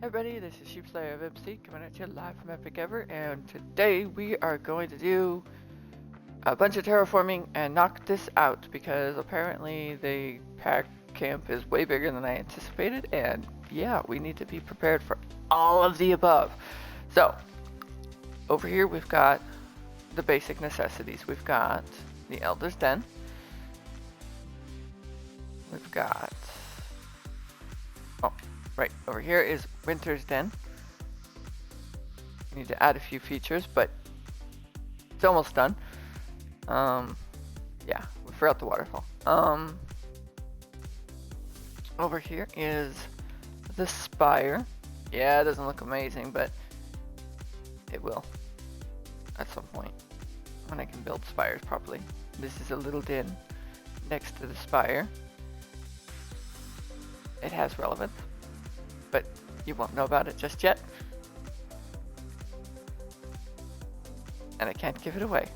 Hey everybody, this is Sheepslayer of MC coming at you live from Epic Ever, and today we are going to do a bunch of terraforming and knock this out because apparently the pack camp is way bigger than I anticipated, and yeah, we need to be prepared for all of the above. So, over here we've got the basic necessities. We've got the Elder's Den. We've got... oh, right, over here is Winter's Den. We need to add a few features, but it's almost done. Yeah, we forgot the waterfall. Over here is the spire. Yeah, it doesn't look amazing, but it will at some point when I can build spires properly. This is a little den next to the spire. It has relevance, but you won't know about it just yet. And I can't give it away.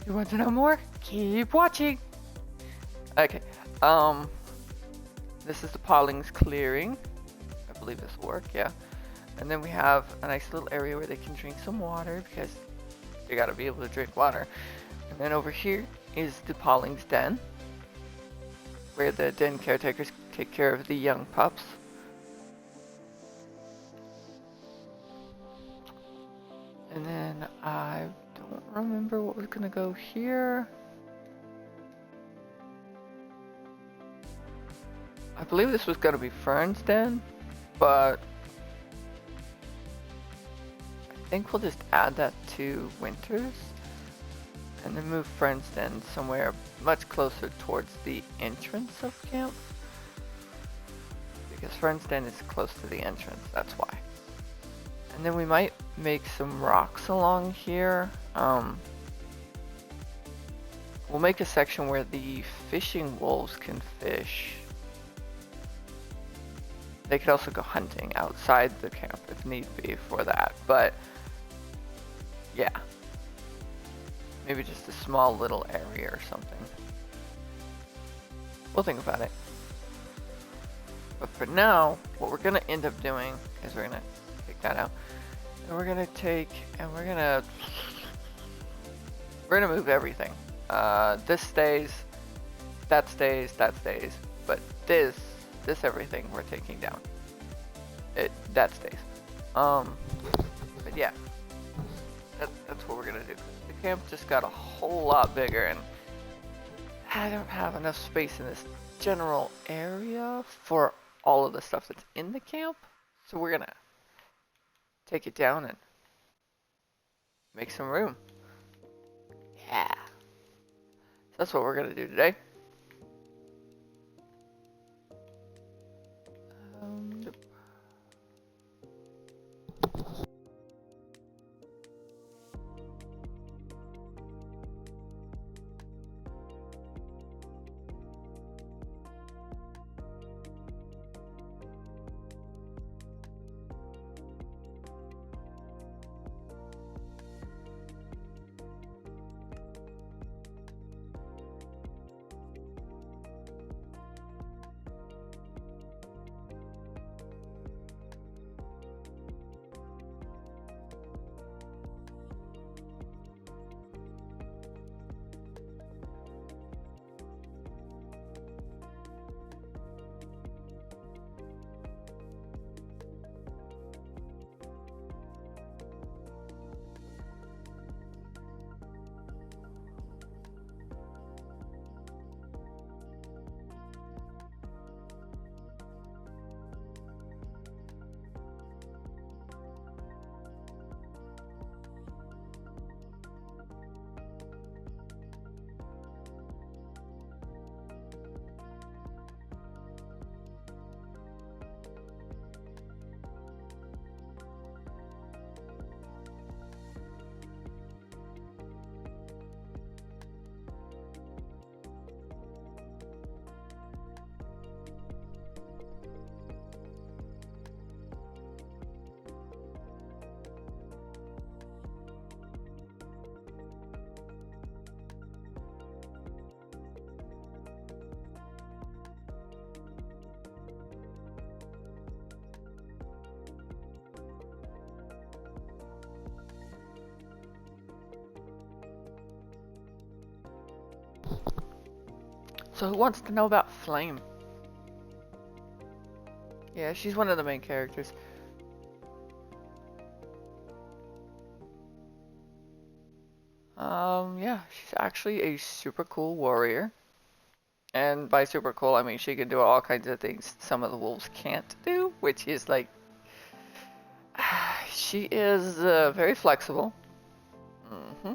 You want to know more? Keep watching! Okay, this is the Pauling's clearing. I believe this will work, yeah. And then we have a nice little area where they can drink some water because they gotta be able to drink water. And then over here is the Pauling's den, where the den caretakers take care of the young pups. And then I don't remember what was gonna go here. I believe this was gonna be Fern's den, but I think we'll just add that to Winter's and then move Fern's den somewhere much closer towards the entrance of camp. Because Fern's den is close to the entrance, that's why. And then we might make some rocks along here. We'll make a section where the fishing wolves can fish. They could also go hunting outside the camp if need be for that, but yeah. Maybe just a small little area or something. We'll think about it. But for now, what we're gonna end up doing is we're gonna take that out. And we're gonna take and we're gonna move everything. This stays, that stays, but this everything we're taking down. That stays. But yeah, that's what we're gonna do. The camp just got a whole lot bigger, and I don't have enough space in this general area for all of the stuff that's in the camp. So we're gonna take it down and make some room. Yeah. So that's what we're gonna do today. So who wants to know about Flame? Yeah, she's one of the main characters. Yeah, she's actually a super cool warrior. And by super cool, I mean she can do all kinds of things some of the wolves can't do, which is like, she is very flexible. hmm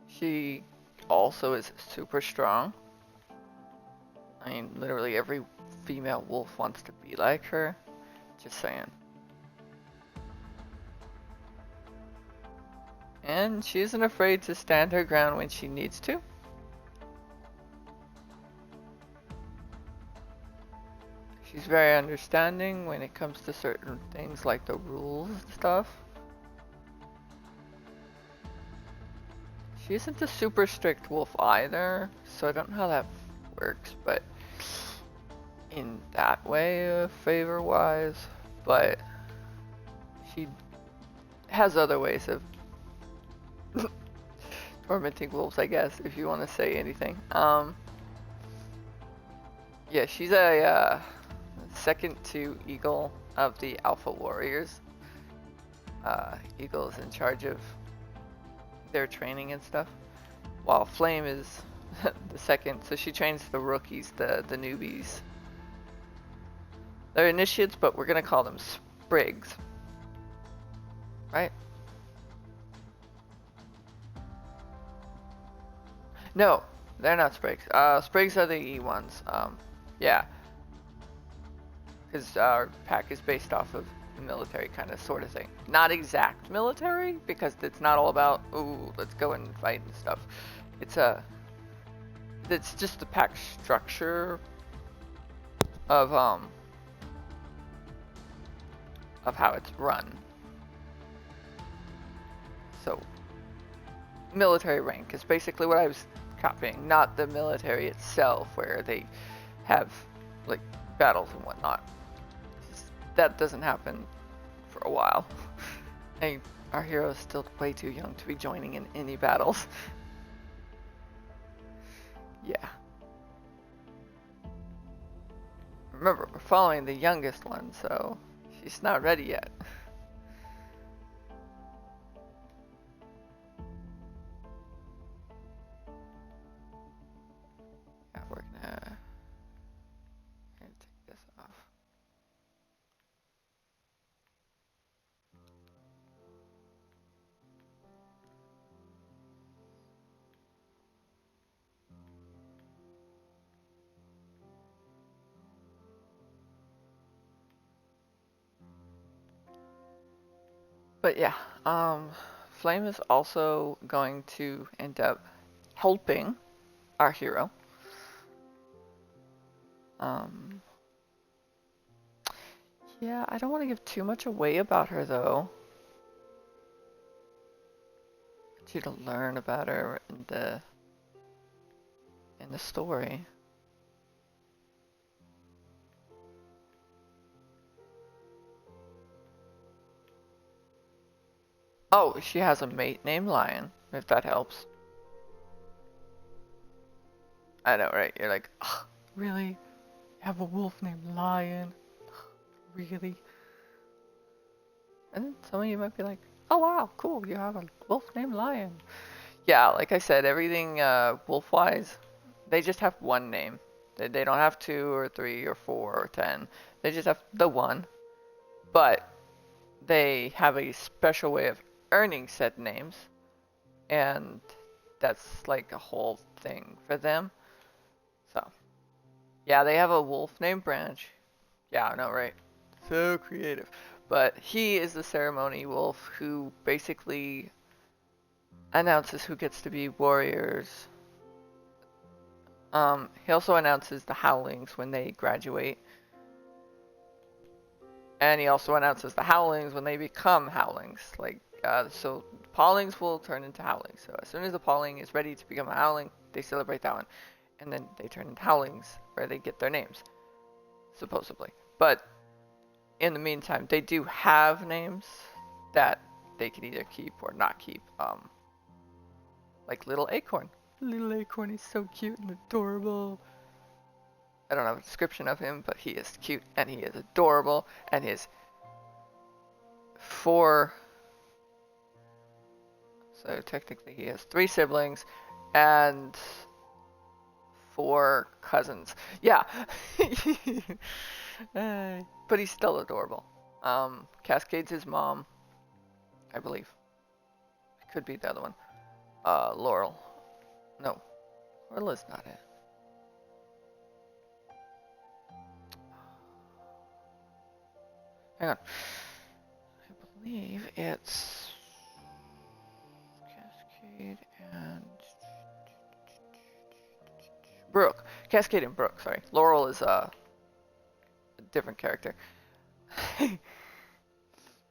She also is super strong. I mean, literally every female wolf wants to be like her. Just saying. And she isn't afraid to stand her ground when she needs to. She's very understanding when it comes to certain things like the rules and stuff. She isn't a super strict wolf either, so I don't know how that works, but in that way, favor-wise, but she has other ways of tormenting wolves, I guess, if you want to say anything. Yeah, she's a second to Eagle of the Alpha Warriors. Eagle's in charge of their training and stuff, while Flame is the second, so she trains the rookies, the newbies. They're initiates, but we're gonna call them Sprigs. Right? No, they're not Sprigs. Sprigs are the E ones. Yeah, because our pack is based off of military kind of sort of thing. Not exact military, because it's not all about, ooh, let's go and fight and stuff. It's just the pack structure of how it's run. So military rank is basically what I was copying, not the military itself where they have like battles and whatnot. That doesn't happen for a while. And our hero is still way too young to be joining in any battles. Yeah. Remember, we're following the youngest one, so she's not ready yet. Yeah, we're gonna take this off. But yeah, Flame is also going to end up helping our hero. Yeah, I don't want to give too much away about her though. I want you to learn about her in the story. Oh, she has a mate named Lion, if that helps. I know, right? You're like, ugh, really? You have a wolf named Lion? Really? And some of you might be like, oh wow, cool, you have a wolf named Lion. Yeah, like I said, everything wolf-wise, they just have one name. They don't have 2 or 3 or 4 or 10. They just have the one. But they have a special way of earning said names. And that's like a whole thing for them. So, yeah, they have a wolf named Branch. Yeah, I know, right? So creative. But he is the ceremony wolf who basically announces who gets to be warriors. He also announces the Howlings when they graduate. And he also announces the Howlings when they become Howlings. Like, so Paulings will turn into Howlings. So as soon as the Pauling is ready to become a Howling, they celebrate that one. And then they turn into Howlings, where they get their names. Supposedly. But in the meantime, they do have names that they can either keep or not keep. Like Little Acorn. Little acorn, he's so cute and adorable. I don't have a description of him, but he is cute and he is adorable, and his 4. So technically he has 3 siblings and 4 cousins. Yeah. But he's still adorable. Cascade's his mom, I believe. It could be the other one. Laurel. No, Laurel is not it. Hang on. I believe it's Cascade and Brooke. Cascade and Brooke, sorry. Laurel is a different character.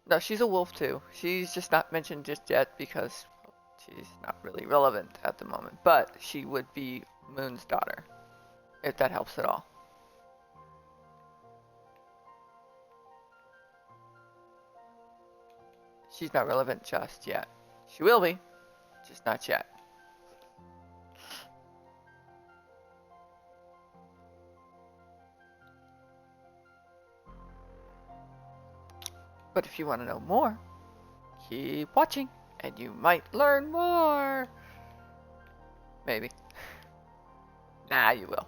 No, she's a wolf too. She's just not mentioned just yet because she's not really relevant at the moment. But she would be Moon's daughter, if that helps at all. She's not relevant just yet. She will be, just not yet. But if you want to know more, keep watching and you might learn more. Maybe. Nah, you will.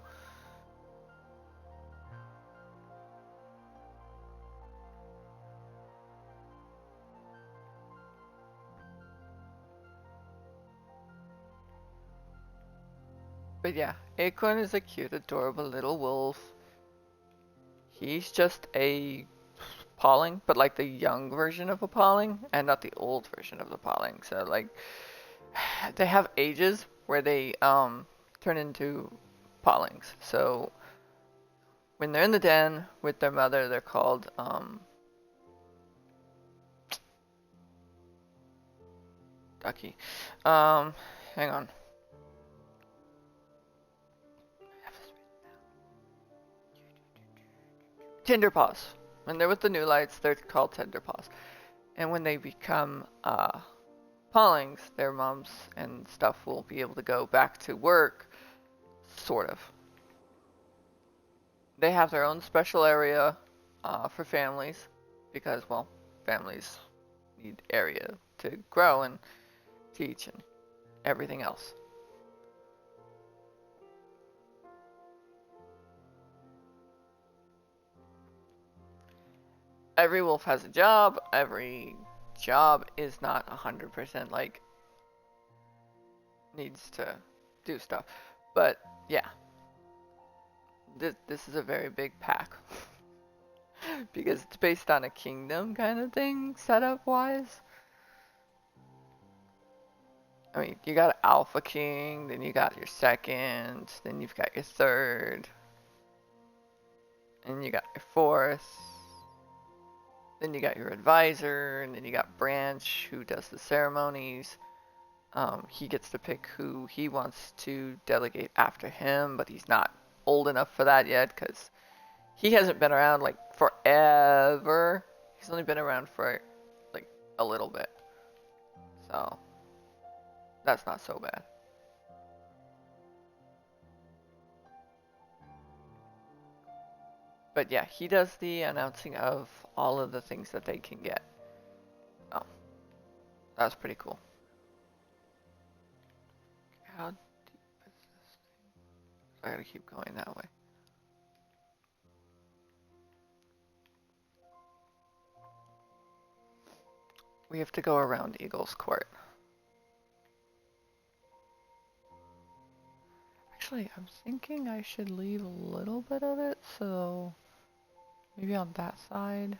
But yeah, Acorn is a cute, adorable little wolf. He's just a Pauling, but like the young version of a Pauling, and not the old version of the Pauling. So like, they have ages where they turn into Paulings. So when they're in the den with their mother, they're called Ducky. Hang on. Tinderpaws. When they're with the New Lights, they're called Tinderpaws. And when they become Paulings, their moms and stuff will be able to go back to work, sort of. They have their own special area for families because, well, families need area to grow and teach and everything else. Every wolf has a job. Every job is not 100% like needs to do stuff. But yeah, this is a very big pack because it's based on a kingdom kind of thing setup wise. I mean, you got Alpha King, then you got your second, then you've got your third, and you got your fourth, then you got your advisor, and then you got Branch, who does the ceremonies. He gets to pick who he wants to delegate after him, but he's not old enough for that yet, because he hasn't been around, like, forever. He's only been around for, like, a little bit. So, that's not so bad. But yeah, he does the announcing of all of the things that they can get. Oh, that's pretty cool. How deep is this thing? I gotta keep going that way. We have to go around Eagle's Court. Actually, I'm thinking I should leave a little bit of it, so maybe on that side.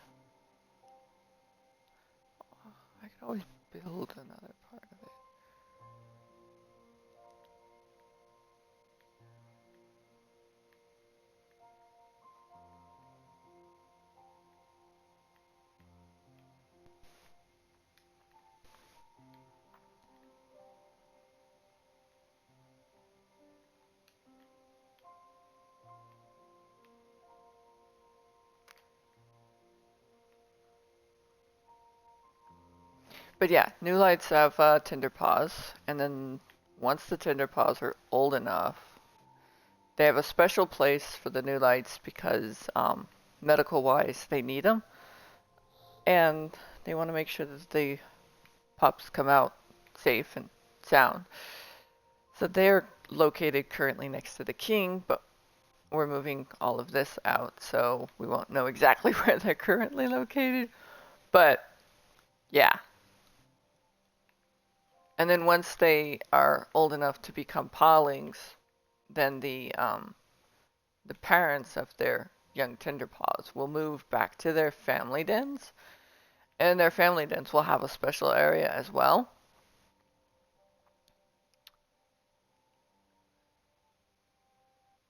I could always build another part of it. But yeah, New Lights have Tinder Paws, and then once the Tinderpaws are old enough, they have a special place for the new lights because medical wise they need them, and they want to make sure that the pups come out safe and sound. So they're located currently next to the king, but we're moving all of this out, so we won't know exactly where they're currently located. But yeah. And then once they are old enough to become Pawlings, then the parents of their young Tinderpaws will move back to their family dens, and their family dens will have a special area as well.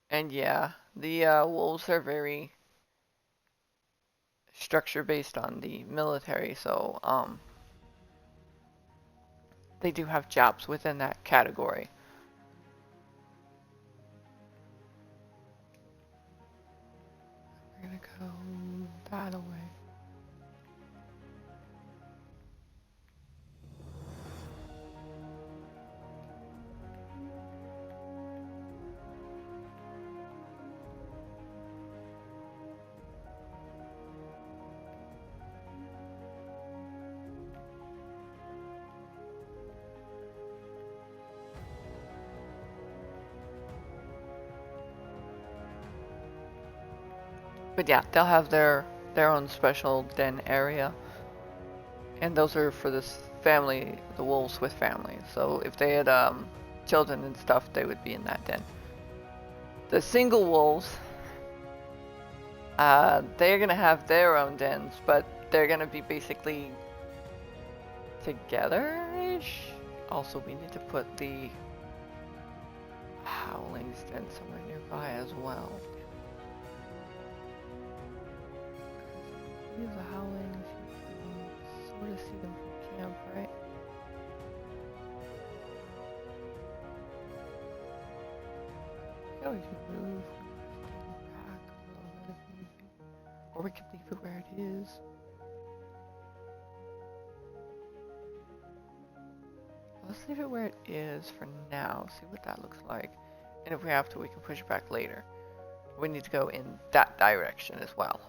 And yeah, the wolves are very structure based on the military, so they do have jobs within that category. We're gonna go that away. But yeah, they'll have their own special den area, and those are for this family, the wolves with families. So if they had children and stuff, they would be in that den. The single wolves, they're gonna have their own dens, but they're gonna be basically together-ish. Also, we need to put the howlings den somewhere nearby as well. These are howlings, you can sort of see them from camp, right? Yeah, we can move back a little bit if need be. Or we could leave it where it is. Let's leave it where it is for now, see what that looks like. And if we have to, we can push it back later. We need to go in that direction as well.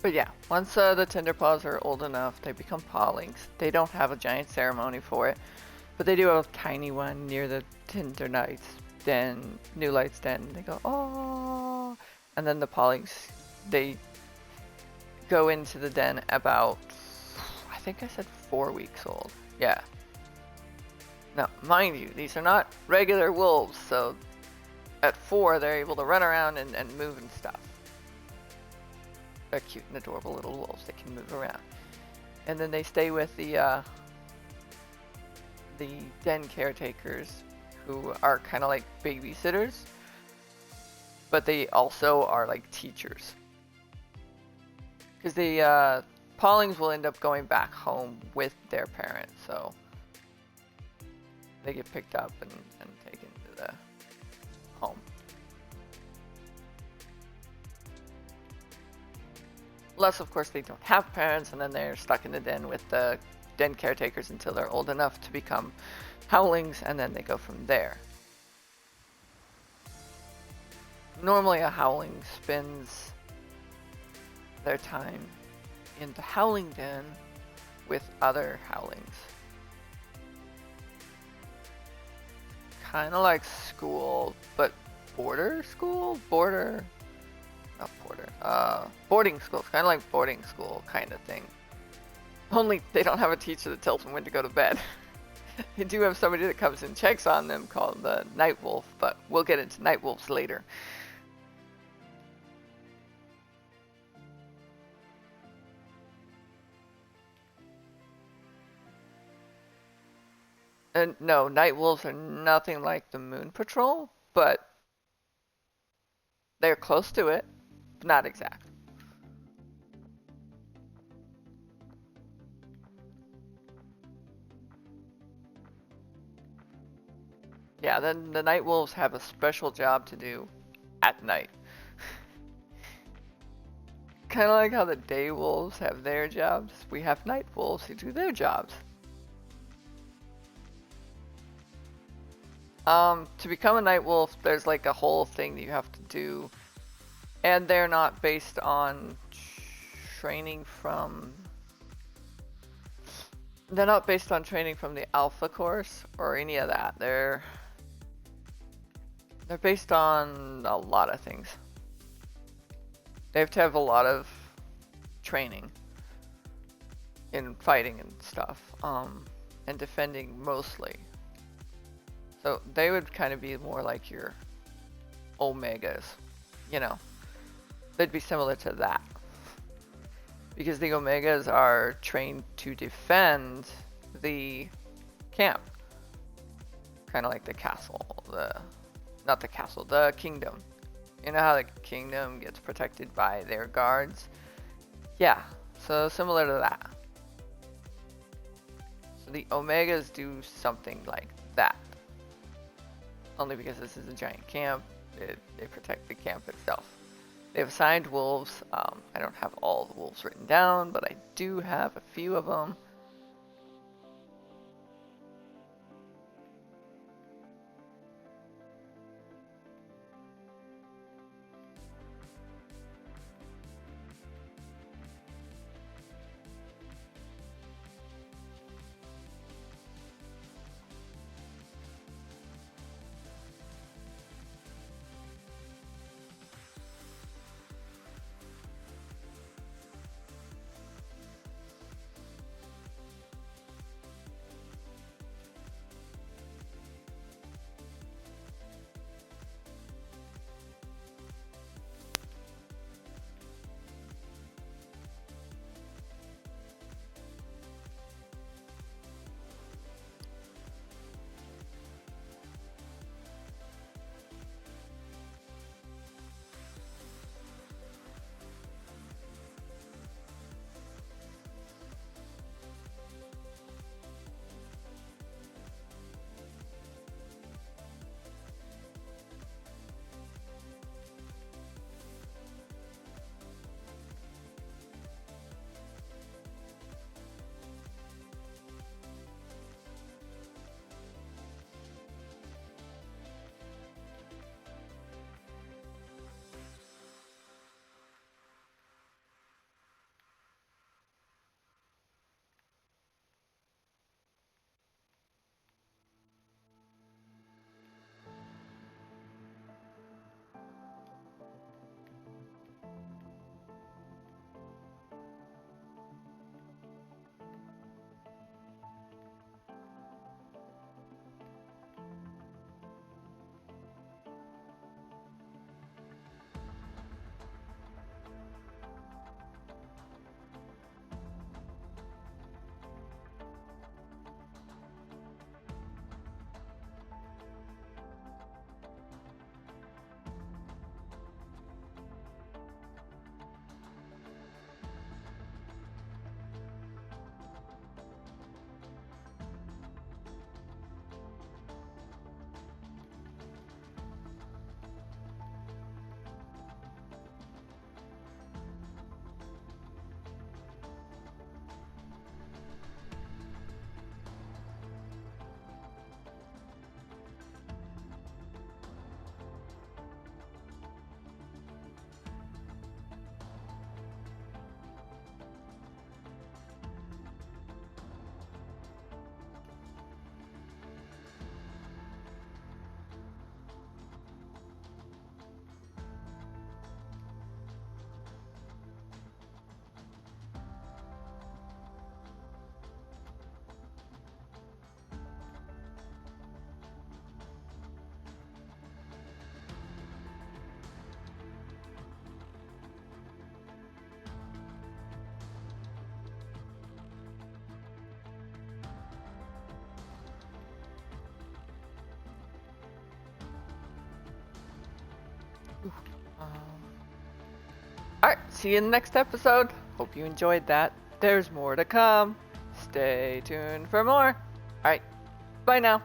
But yeah, once the Tinderpaws are old enough, they become Pawlings. They don't have a giant ceremony for it, but they do have a tiny one near the Tinder Knights den, New Lights den. They go, oh, and then the Pawlings, they go into the den about, I think I said 4 weeks old. Yeah. Now, mind you, these are not regular wolves, so at 4 they're able to run around and move and stuff. They're cute and adorable little wolves. They can move around. And then they stay with the den caretakers, who are kind of like babysitters, but they also are like teachers. Because the Pawlings will end up going back home with their parents, so they get picked up and taken to the home. Unless, of course, they don't have parents, and then they're stuck in the den with the den caretakers until they're old enough to become howlings, and then they go from there. Normally, a howling spends their time in the howling den with other howlings. Kind of like school, but not border, boarding school. It's kind of like boarding school kind of thing. Only they don't have a teacher that tells them when to go to bed. They do have somebody that comes and checks on them called the Night Wolf, but we'll get into Night Wolves later. And no, Night Wolves are nothing like the Moon Patrol, but they're close to it, not exact. Yeah, then the Night Wolves have a special job to do at night. Kind of like how the Day Wolves have their jobs, we have Night Wolves who do their jobs. To become a Night Wolf, there's like a whole thing that you have to do, and they're not based on training from. They're not based on training from the Alpha course or any of that. They're based on a lot of things. They have to have a lot of training in fighting and stuff, and defending mostly. So they would kind of be more like your Omegas, you know. They'd be similar to that. Because the Omegas are trained to defend the camp. Kind of like the castle, not the castle, the kingdom. You know how the kingdom gets protected by their guards? Yeah, so similar to that. So the Omegas do something like that. Only because this is a giant camp, they protect the camp itself. They have assigned wolves. I don't have all the wolves written down, but I do have a few of them. Alright, see you in the next episode. Hope you enjoyed that. There's more to come. Stay tuned for more. Alright, bye now.